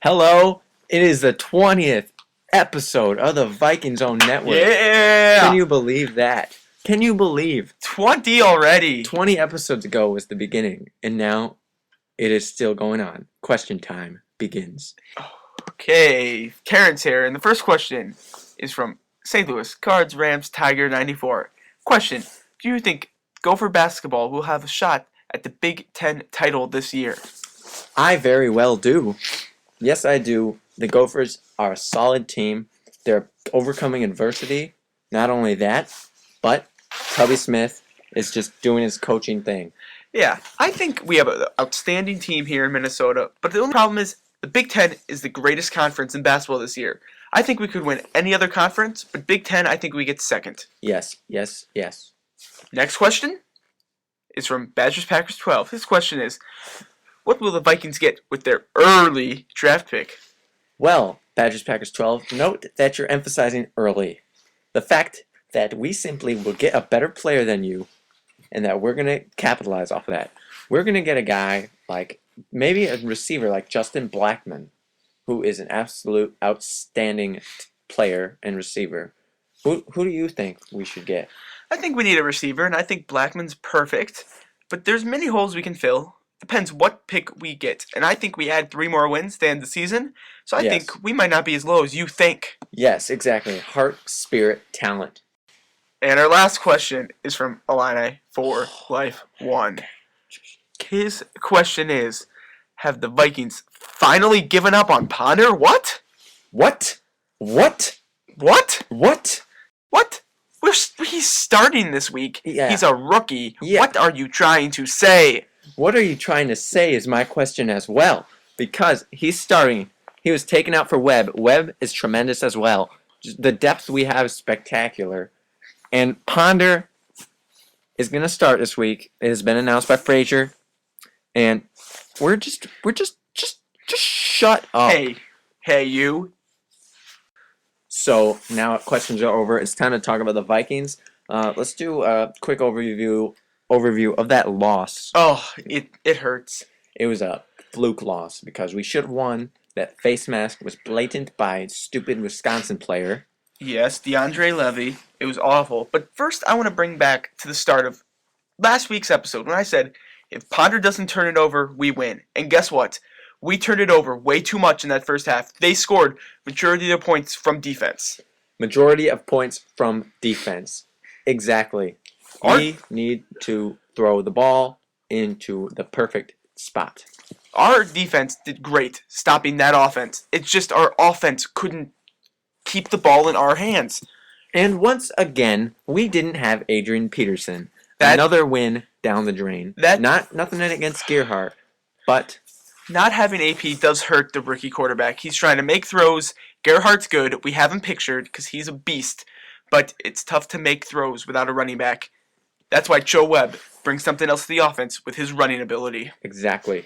Hello, it is the 20th episode of the VikingsOwn network. Yeah! Can you believe that? Can you believe 20 already? 20 episodes ago was the beginning, and now it is still going on. Question time begins. Okay, Terrance here, and the first question is from St. Louis, Cards, Rams, Tiger 94. Question, do you think Gopher basketball will have a shot at the Big Ten title this year? I very well do. Yes, I do. The Gophers are a solid team. They're overcoming adversity. Not only that, but Tubby Smith is just doing his coaching thing. Yeah, I think we have an outstanding team here in Minnesota, but the only problem is the Big Ten is the greatest conference in basketball this year. I think we could win any other conference, but Big Ten, I think we get second. Yes, yes, yes. Next question is from Badgers Packers 12. His question is, what will the Vikings get with their early draft pick? Well, Badgers Packers 12, note that you're emphasizing early. The fact that we simply will get a better player than you and that we're going to capitalize off of that. We're going to get a guy like maybe a receiver like Justin Blackman, who is an absolute outstanding player and receiver. Who do you think we should get? I think we need a receiver, and I think Blackman's perfect, but there's many holes we can fill. Depends what pick we get, and I think we add 3 more wins to end the season, so I think we might not be as low as you think. Yes, exactly. Heart, spirit, talent. And our last question is from Illini for Life 1. His question is, have the Vikings finally given up on Ponder? What? What? What? What? What? What? He's starting this week. Yeah. He's a rookie. Yeah. What are you trying to say? What are you trying to say is my question as well. Because he's starting. He was taken out for Webb. Webb is tremendous as well. The depth we have is spectacular. And Ponder is going to start this week. It has been announced by Frazier. And we're just shut up. Hey, you. So now questions are over. It's time to talk about the Vikings. Let's do a quick overview of that loss. Oh, it hurts. It was a fluke loss because we should have won. That face mask was blatant by a stupid Wisconsin player. Yes, DeAndre Levy. It was awful. But first, I want to bring back to the start of last week's episode when I said, if Ponder doesn't turn it over, we win. And guess what? We turned it over way too much in that first half. They scored majority of their points from defense. Majority of points from defense. Exactly. We need to throw the ball into the perfect spot. Our defense did great stopping that offense. It's just our offense couldn't keep the ball in our hands. And once again, we didn't have Adrian Peterson. Another win down the drain. Nothing against Gerhardt, but not having AP does hurt the rookie quarterback. He's trying to make throws. Gerhardt's good. We have him pictured because he's a beast, but it's tough to make throws without a running back. That's why Joe Webb brings something else to the offense with his running ability. Exactly.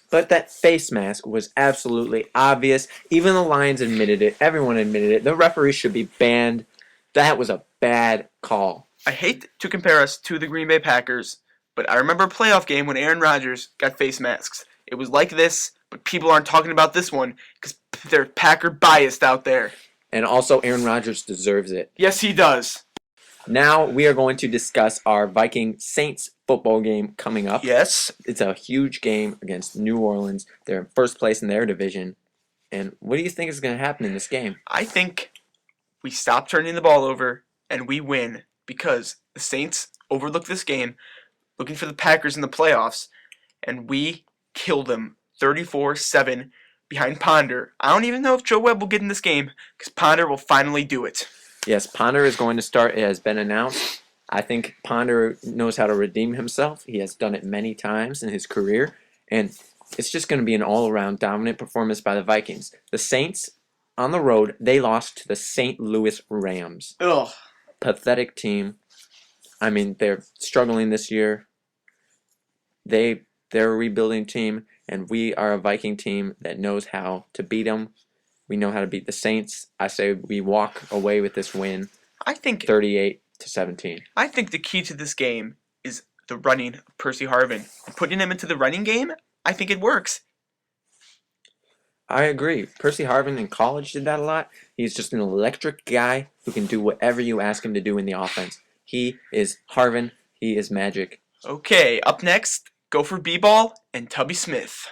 But that face mask was absolutely obvious. Even the Lions admitted it. Everyone admitted it. The referee should be banned. That was a bad call. I hate to compare us to the Green Bay Packers, but I remember a playoff game when Aaron Rodgers got face masks. It was like this, but people aren't talking about this one because they're Packer biased out there. And also Aaron Rodgers deserves it. Yes, he does. Now we are going to discuss our Viking Saints football game coming up. Yes. It's a huge game against New Orleans. They're in first place in their division. And what do you think is going to happen in this game? I think we stop turning the ball over and we win because the Saints overlooked this game looking for the Packers in the playoffs, and we kill them 34-7 behind Ponder. I don't even know if Joe Webb will get in this game because Ponder will finally do it. Yes, Ponder is going to start. It has been announced. I think Ponder knows how to redeem himself. He has done it many times in his career, and it's just going to be an all-around dominant performance by the Vikings. The Saints, on the road, they lost to the St. Louis Rams. Ugh. Pathetic team. I mean, they're struggling this year. They're a rebuilding team, and we are a Viking team that knows how to beat them. We know how to beat the Saints. I say we walk away with this win, I think 38-17. I think the key to this game is the running of Percy Harvin. Putting him into the running game, I think it works. I agree. Percy Harvin in college did that a lot. He's just an electric guy who can do whatever you ask him to do in the offense. He is Harvin. He is magic. Okay, up next, Gopher B-Ball and Tubby Smith.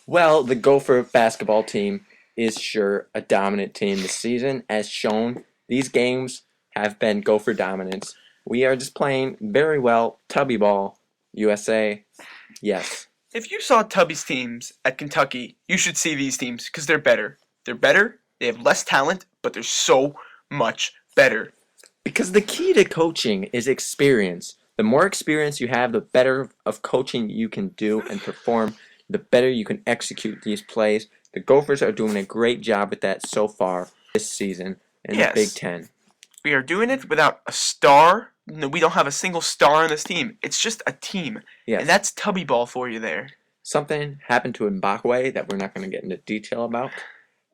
Well, the Gopher basketball team is sure a dominant team this season. As shown, these games have been Gopher dominance. We are just playing very well. Tubby ball, USA, yes. If you saw Tubby's teams at Kentucky, you should see these teams because they're better. They're better, they have less talent, but they're so much better. Because the key to coaching is experience. The more experience you have, the better of coaching you can do and perform, the better you can execute these plays. The Gophers are doing a great job with that so far this season in the Big Ten. We are doing it without a star. No, we don't have a single star on this team. It's just a team. Yes. And that's Tubby ball for you there. Something happened to Mbakwe that we're not going to get into detail about.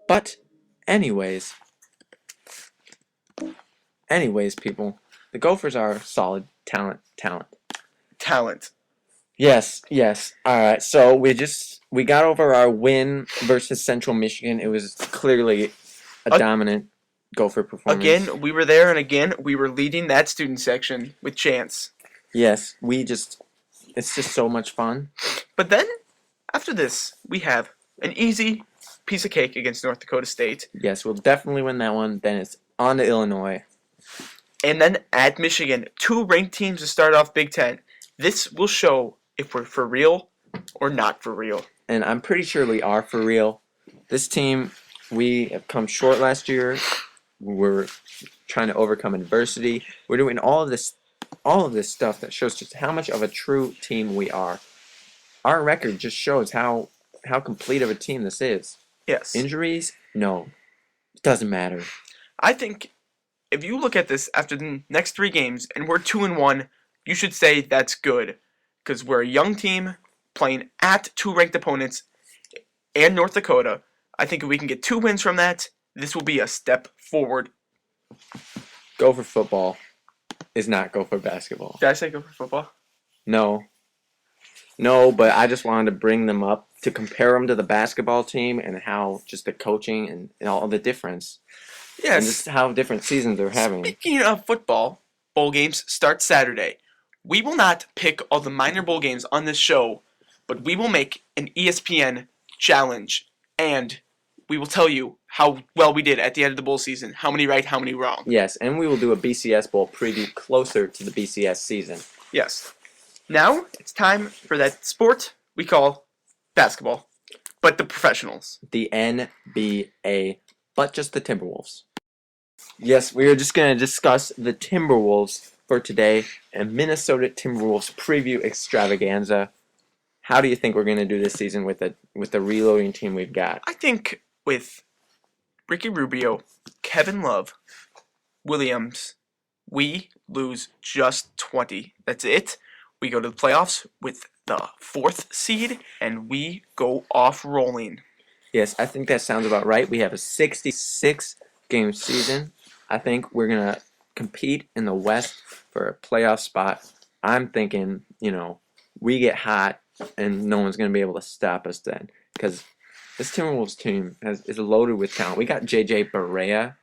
But anyways, people, the Gophers are solid talent. Talent. Yes. All right. So we got over our win versus Central Michigan. It was clearly a dominant Gopher performance. Again, we were there, and again, we were leading that student section with chance. Yes, it's just so much fun. But then, after this, we have an easy piece of cake against North Dakota State. Yes, we'll definitely win that one. Then it's on to Illinois. And then at Michigan, 2 ranked teams to start off Big Ten. This will show if we're for real or not for real. And I'm pretty sure we are for real. This team, we have come short last year. We're trying to overcome adversity. We're doing all of this stuff that shows just how much of a true team we are. Our record just shows how complete of a team this is. Yes. Injuries? No. It doesn't matter. I think if you look at this after the next 3 games and we're 2-1, you should say that's good. Because we're a young team playing at 2 ranked opponents and North Dakota. I think if we can get 2 wins from that, this will be a step forward. Gopher football is not Gopher basketball. Did I say Gopher football? No, but I just wanted to bring them up to compare them to the basketball team and how just the coaching and all the difference. Yes. And just how different seasons they're having. Speaking of football, bowl games start Saturday. We will not pick all the minor bowl games on this show, but we will make an ESPN challenge, and we will tell you how well we did at the end of the bowl season. How many right, how many wrong. Yes, and we will do a BCS bowl preview closer to the BCS season. Yes. Now, it's time for that sport we call basketball, but the professionals. The NBA, but just the Timberwolves. Yes, we are just going to discuss the Timberwolves for today and Minnesota Timberwolves preview extravaganza. How do you think we're going to do this season with the reloading team we've got? I think with Ricky Rubio, Kevin Love, Williams, we lose just 20. That's it. We go to the playoffs with the 4th seed, and we go off rolling. Yes, I think that sounds about right. We have a 66-game season. I think we're going to compete in the West for a playoff spot. I'm thinking, we get hot, and no one's going to be able to stop us then. Because this Timberwolves team is loaded with talent. We got J.J. Barea,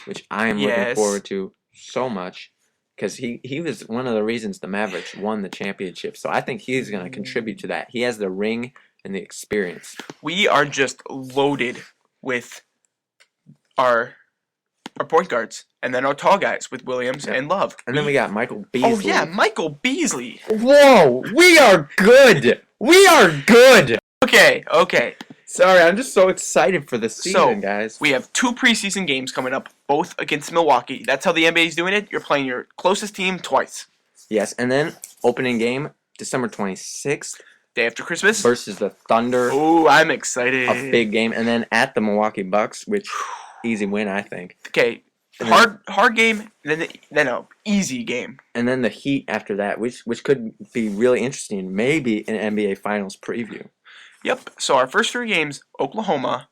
which I am looking forward to so much. Because he was one of the reasons the Mavericks won the championship. So I think he's going to contribute to that. He has the ring and the experience. We are just loaded with our point guards. And then our tall guys with Williams and Love. And then we got Michael Beasley. Oh, yeah, Michael Beasley. Whoa, we are good. We are good. Okay. Sorry, I'm just so excited for the season, guys. We have 2 preseason games coming up, both against Milwaukee. That's how the NBA is doing it. You're playing your closest team twice. Yes, and then opening game, December 26th. Day after Christmas. Versus the Thunder. Oh, I'm excited. A big game. And then at the Milwaukee Bucks, which, easy win, I think. Okay, hard game, then a easy game. And then the Heat after that, which could be really interesting. Maybe an NBA Finals preview. Yep, so our first 3 games, Oklahoma,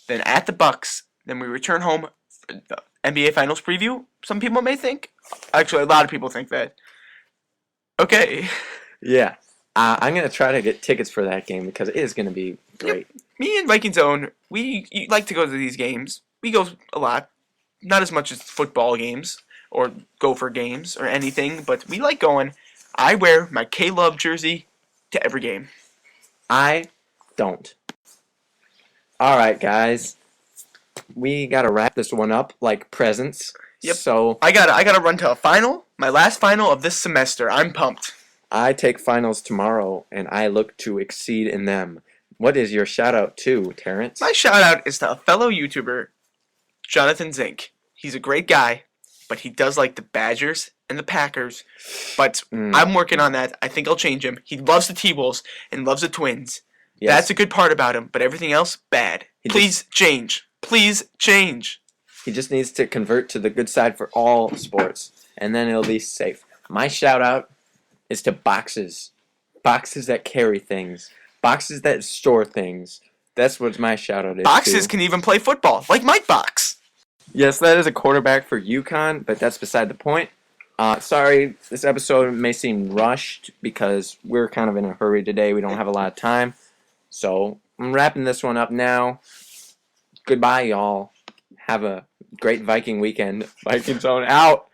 then at the Bucks, then we return home for the NBA Finals preview. Some people may think. Actually, a lot of people think that. Okay. Yeah. I'm going to try to get tickets for that game because it is going to be great. Me and VikingsOwn, we like to go to these games. We go a lot. Not as much as football games or Gopher games or anything, but we like going. I wear my K-Love jersey to every game. I don't. All right, guys. We got to wrap this one up like presents. Yep. So I gotta run to a final. My last final of this semester. I'm pumped. I take finals tomorrow, and I look to exceed in them. What is your shout out to, Terrance? My shout out is to a fellow YouTuber, Jonathan Zink. He's a great guy, but he does like the Badgers and the Packers. But I'm working on that. I think I'll change him. He loves the T-Wolves and loves the Twins. Yes. That's a good part about him, but everything else, bad. Please change. Please change. He just needs to convert to the good side for all sports, and then it'll be safe. My shout out is to boxes. Boxes that carry things. Boxes that store things. That's what my shout out is. Boxes to. can even play football, like Mike Box. Yes, that is a quarterback for UConn, but that's beside the point. Sorry, this episode may seem rushed because we're kind of in a hurry today. We don't have a lot of time. So I'm wrapping this one up now. Goodbye, y'all. Have a great Viking weekend. VikingsOwn out.